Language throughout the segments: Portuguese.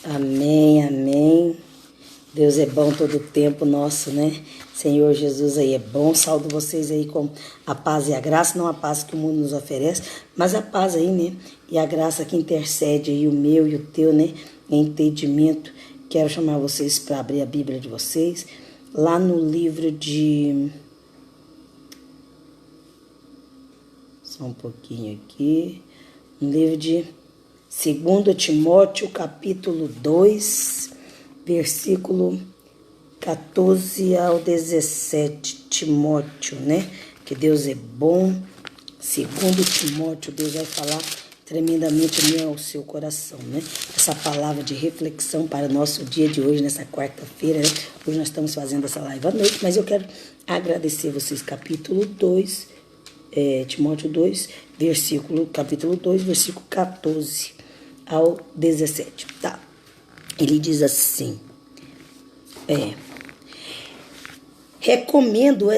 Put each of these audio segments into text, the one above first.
Amém, amém. Deus é bom todo o tempo nosso, né? Senhor Jesus aí é bom. Saúdo vocês aí com a paz e a graça, não a paz que o mundo nos oferece, mas a paz aí, né? E a graça que intercede aí o meu e o teu, né? Em entendimento. Quero chamar vocês para abrir a Bíblia de vocês lá no livro de... Só um pouquinho aqui. No livro de 2 Timóteo, capítulo 2, versículo 14 ao 17. Timóteo, né? Que Deus é bom. 2 Timóteo, Deus vai falar tremendamente ao seu coração, né? Essa palavra de reflexão para o nosso dia de hoje, nessa quarta-feira, né? Hoje nós estamos fazendo essa live à noite, mas eu quero agradecer vocês, capítulo 2, Timóteo 2, capítulo 2, versículo 14 ao 17, tá? Ele diz assim, recomendo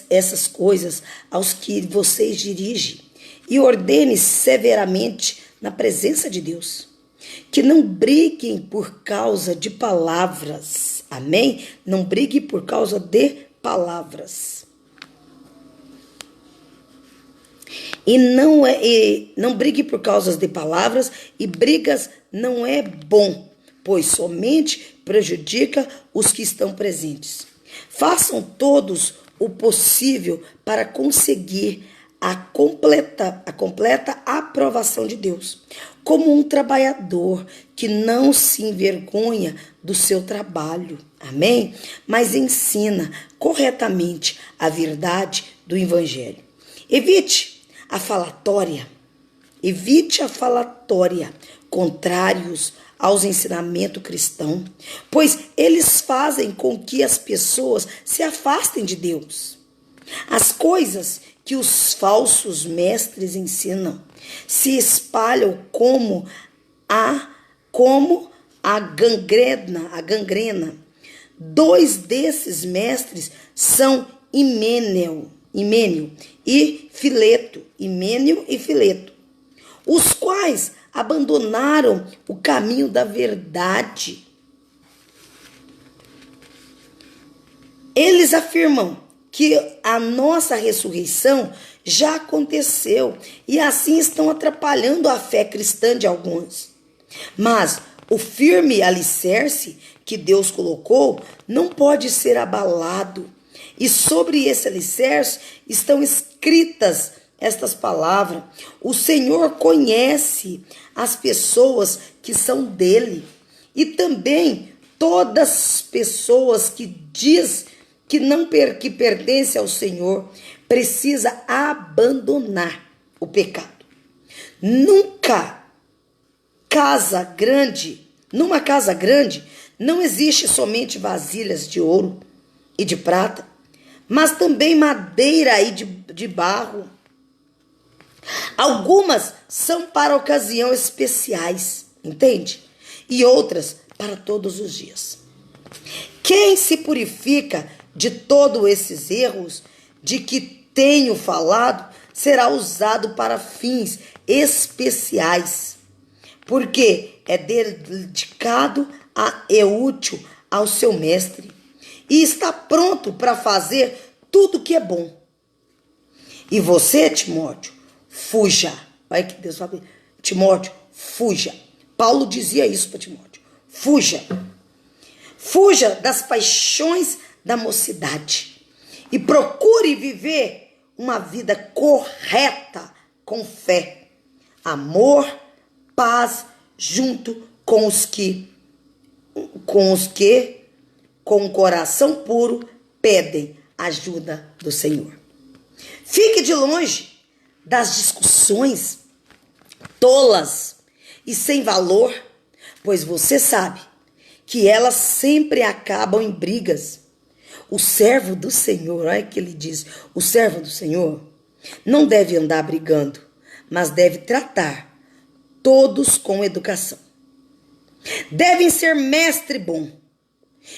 essas coisas aos que vocês dirigem e ordene severamente na presença de Deus, que não briguem por causa de palavras, amém? Não brigue por causa de palavras. E não brigue por causa de palavras, e brigas não é bom, pois somente prejudica os que estão presentes. Façam todos o possível para conseguir a completa aprovação de Deus, como um trabalhador que não se envergonha do seu trabalho, amém? Mas ensina corretamente a verdade do Evangelho. Evite a falatória, contrários aos ensinamentos cristãos, pois eles fazem com que as pessoas se afastem de Deus. As coisas que os falsos mestres ensinam se espalham como a gangrena. Dois desses mestres são Himênio e Fileto, os quais abandonaram o caminho da verdade. Eles afirmam que a nossa ressurreição já aconteceu e assim estão atrapalhando a fé cristã de alguns. Mas o firme alicerce que Deus colocou não pode ser abalado. E sobre esse alicerce estão escritas estas palavras. O Senhor conhece as pessoas que são dele. E também todas as pessoas que diz que pertence ao Senhor precisa abandonar o pecado. Numa casa grande não existe somente vasilhas de ouro e de prata, mas também madeira e de barro. Algumas são para ocasiões especiais, entende? E outras para todos os dias. Quem se purifica de todos esses erros de que tenho falado será usado para fins especiais, porque é dedicado e útil ao seu mestre e está pronto para fazer tudo que é bom. E você, Timóteo, fuja. Vai que Deus fala, Timóteo, fuja. Paulo dizia isso para Timóteo. Fuja. Fuja das paixões da mocidade e procure viver uma vida correta com fé, amor, paz, junto com os que com o coração puro pedem ajuda do Senhor. Fique de longe das discussões tolas e sem valor, pois você sabe que elas sempre acabam em brigas. O servo do Senhor, olha que ele diz, o servo do Senhor não deve andar brigando, mas deve tratar todos com educação. Devem ser mestre bom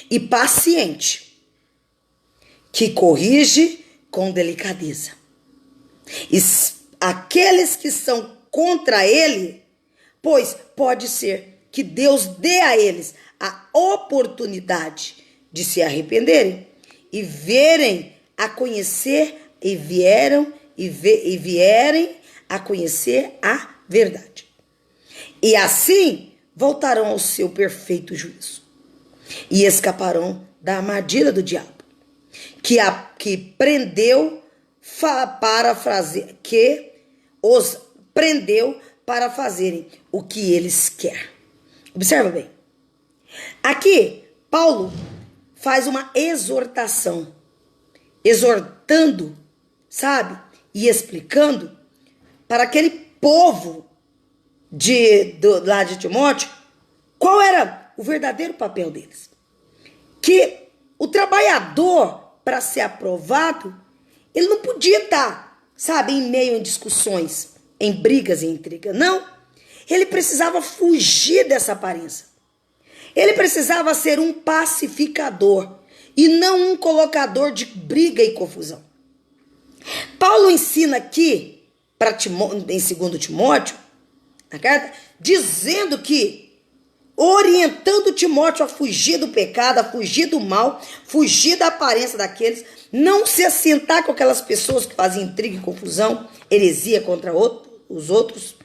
e paciente, que corrige com delicadeza. E aqueles que são contra ele, pois pode ser que Deus dê a eles a oportunidade de se arrependerem e verem a conhecer e vierem a conhecer a verdade. E assim voltarão ao seu perfeito juízo e escaparão da armadilha do diabo, que os prendeu para fazerem o que eles querem. Observa bem. Aqui, Paulo faz uma exortação, exortando, sabe? E explicando para aquele povo lá de Timóteo qual era o verdadeiro papel deles. Que o trabalhador, para ser aprovado, ele não podia estar, sabe, em meio a discussões, em brigas e intrigas. Não. Ele precisava fugir dessa aparência. Ele precisava ser um pacificador e não um colocador de briga e confusão. Paulo ensina aqui, em 2 Timóteo, na carta, dizendo que, orientando Timóteo a fugir do pecado, a fugir do mal, fugir da aparência daqueles, não se assentar com aquelas pessoas que fazem intriga e confusão, heresia contra os outros,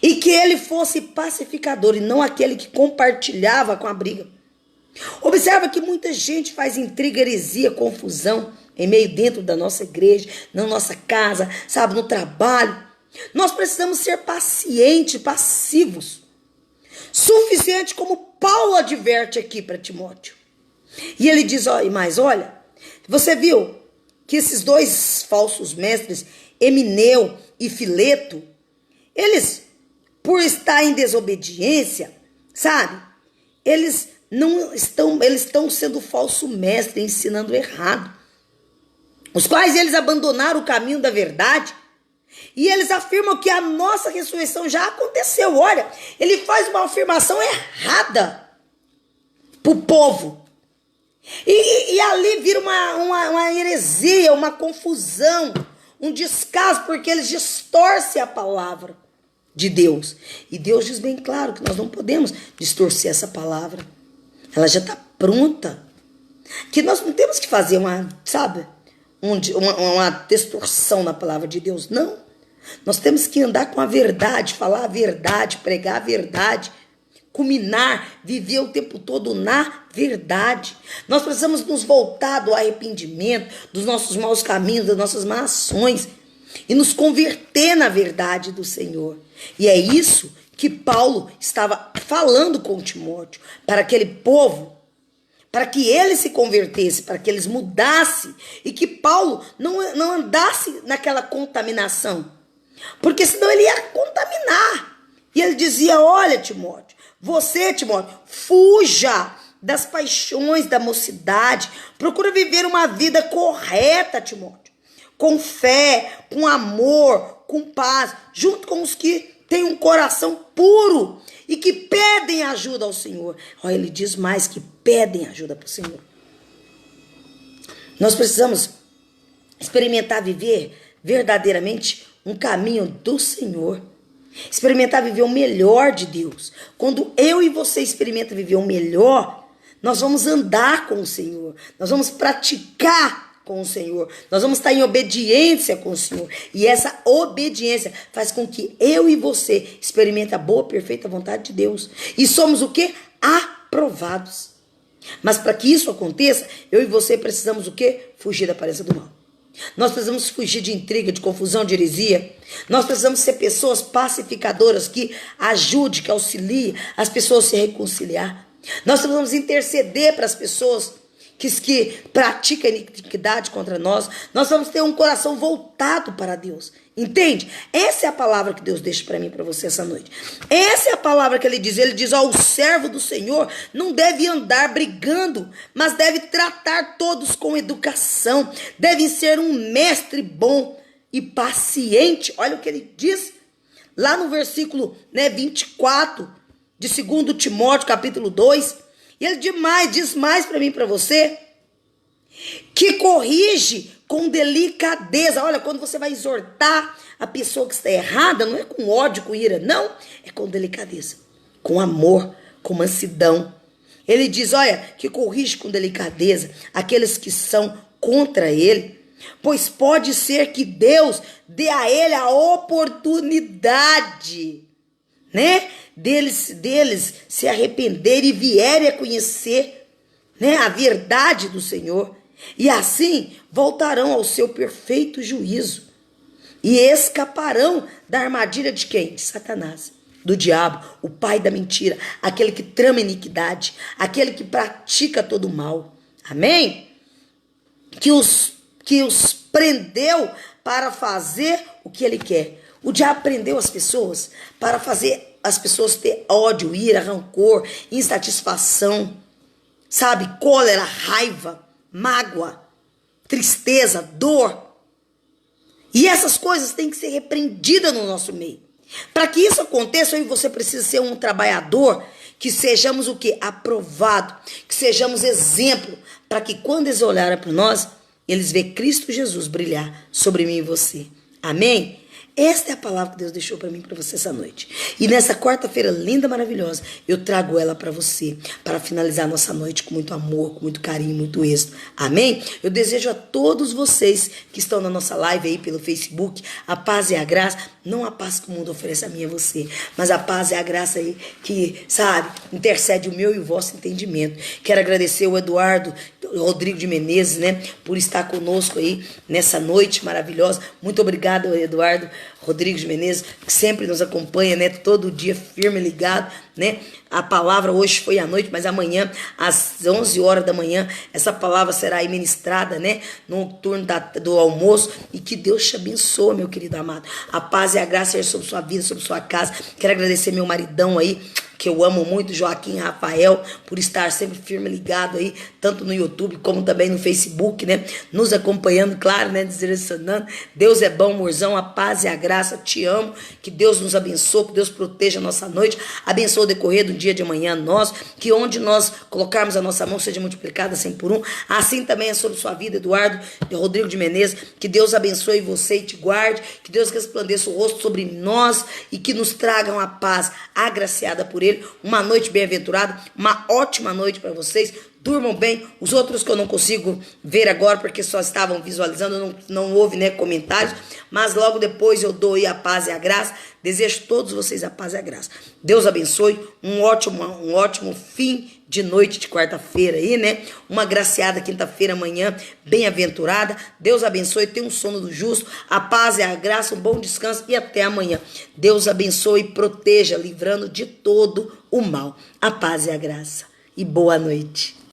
e que ele fosse pacificador e não aquele que compartilhava com a briga. Observa que muita gente faz intriga, heresia, confusão em meio dentro da nossa igreja, na nossa casa, sabe, no trabalho. Nós precisamos ser pacientes, passivos, suficiente como Paulo adverte aqui para Timóteo. E ele diz, mas olha, você viu que esses dois falsos mestres, Emineu e Fileto, eles, por estar em desobediência, sabe, eles estão sendo falso mestre, ensinando errado, os quais eles abandonaram o caminho da verdade, e eles afirmam que a nossa ressurreição já aconteceu. Olha, ele faz uma afirmação errada para o povo. E ali vira uma heresia, uma confusão, um descaso, porque eles distorcem a palavra de Deus. E Deus diz bem claro que nós não podemos distorcer essa palavra. Ela já está pronta. Que nós não temos que fazer uma distorção na palavra de Deus, não. Nós temos que andar com a verdade, falar a verdade, pregar a verdade, culminar, viver o tempo todo na verdade. Nós precisamos nos voltar do arrependimento, dos nossos maus caminhos, das nossas más ações e nos converter na verdade do Senhor. E é isso que Paulo estava falando com Timóteo, para aquele povo, para que ele se convertesse, para que eles mudassem e que Paulo não andasse naquela contaminação, porque senão ele ia contaminar. E ele dizia, olha, Timóteo, fuja das paixões da mocidade, procura viver uma vida correta, Timóteo, com fé, com amor, com paz, junto com os que têm um coração puro e que pedem ajuda ao Senhor. Olha, ele diz mais, que pedem ajuda para o Senhor. Nós precisamos experimentar viver verdadeiramente um caminho do Senhor. Experimentar viver o melhor de Deus. Quando eu e você experimentam viver o melhor, nós vamos andar com o Senhor. Nós vamos praticar com o Senhor. Nós vamos estar em obediência com o Senhor. E essa obediência faz com que eu e você experimentem a boa, perfeita vontade de Deus. E somos o quê? Aprovados. Mas para que isso aconteça, eu e você precisamos o quê? Fugir da aparência do mal. Nós precisamos fugir de intriga, de confusão, de heresia. Nós precisamos ser pessoas pacificadoras que ajudem, que auxiliem as pessoas a se reconciliar. Nós precisamos interceder para as pessoas que praticam iniquidade contra nós. Nós vamos ter um coração voltado para Deus. Entende? Essa é a palavra que Deus deixa para mim e para você essa noite. Essa é a palavra que ele diz. Ele diz, o servo do Senhor não deve andar brigando, mas deve tratar todos com educação. Deve ser um mestre bom e paciente. Olha o que ele diz lá no versículo 24 de 2 Timóteo, capítulo 2. E ele diz mais para mim e para você, que corrige com delicadeza. Olha, quando você vai exortar a pessoa que está errada, não é com ódio, com ira, não, é com delicadeza. com amor, com mansidão. Ele diz, olha, que corrige com delicadeza aqueles que são contra ele, pois pode ser que Deus dê a ele a oportunidade, né, deles se arrependerem e vierem a conhecer, né, a verdade do Senhor, e assim voltarão ao seu perfeito juízo e escaparão da armadilha de quem? De Satanás, do diabo, o pai da mentira, aquele que trama iniquidade, aquele que pratica todo o mal. Amém? Que os prendeu para fazer o que ele quer. O diabo prendeu as pessoas para fazer as pessoas ter ódio, ira, rancor, insatisfação, sabe? Cólera, raiva, mágoa, tristeza, dor. E essas coisas têm que ser repreendidas no nosso meio. Para que isso aconteça, eu e você precisa ser um trabalhador, que sejamos o quê? Aprovado, que sejamos exemplo, para que quando eles olharem para nós, eles vejam Cristo Jesus brilhar sobre mim e você. Amém? Esta é a palavra que Deus deixou para mim e para você essa noite. E nessa quarta-feira linda, maravilhosa, eu trago ela para você, para finalizar nossa noite com muito amor, com muito carinho, muito êxito. Amém? Eu desejo a todos vocês que estão na nossa live aí pelo Facebook, a paz e a graça, não a paz que o mundo oferece a mim e a você, mas a paz e a graça aí que, sabe, intercede o meu e o vosso entendimento. Quero agradecer o Eduardo Rodrigo de Menezes, né, por estar conosco aí nessa noite maravilhosa. Muito obrigado, Eduardo Rodrigues de Menezes, que sempre nos acompanha, né, todo dia firme, ligado, né. A palavra hoje foi à noite, mas amanhã às 11 horas da manhã essa palavra será aí ministrada, né, no turno do almoço, e que Deus te abençoe, meu querido amado. A paz e a graça seja sobre sua vida, sobre sua casa. Quero agradecer meu maridão aí, que eu amo muito, Joaquim Rafael, por estar sempre firme, ligado aí, tanto no YouTube como também no Facebook, né, nos acompanhando, claro, né, direcionando. Deus é bom, amorzão, a paz e a graça, te amo, que Deus nos abençoe, que Deus proteja a nossa noite, abençoe o decorrer do dia de amanhã nós, que onde nós colocarmos a nossa mão seja multiplicada 100 por 1, assim também é sobre sua vida, Eduardo Rodrigo de Menezes, que Deus abençoe você e te guarde, que Deus resplandeça o rosto sobre nós e que nos tragam a paz agraciada por Ele. Uma noite bem-aventurada, uma ótima noite para vocês. Durmam bem. Os outros que eu não consigo ver agora porque só estavam visualizando, não houve, né, comentários, mas logo depois eu dou aí a paz e a graça. Desejo a todos vocês a paz e a graça. Deus abençoe, um ótimo fim de noite de quarta-feira aí, né? Uma agraciada quinta-feira amanhã, bem-aventurada. Deus abençoe, tenha um sono do justo, a paz e a graça, um bom descanso e até amanhã. Deus abençoe e proteja, livrando de todo o mal. A paz e a graça. E boa noite.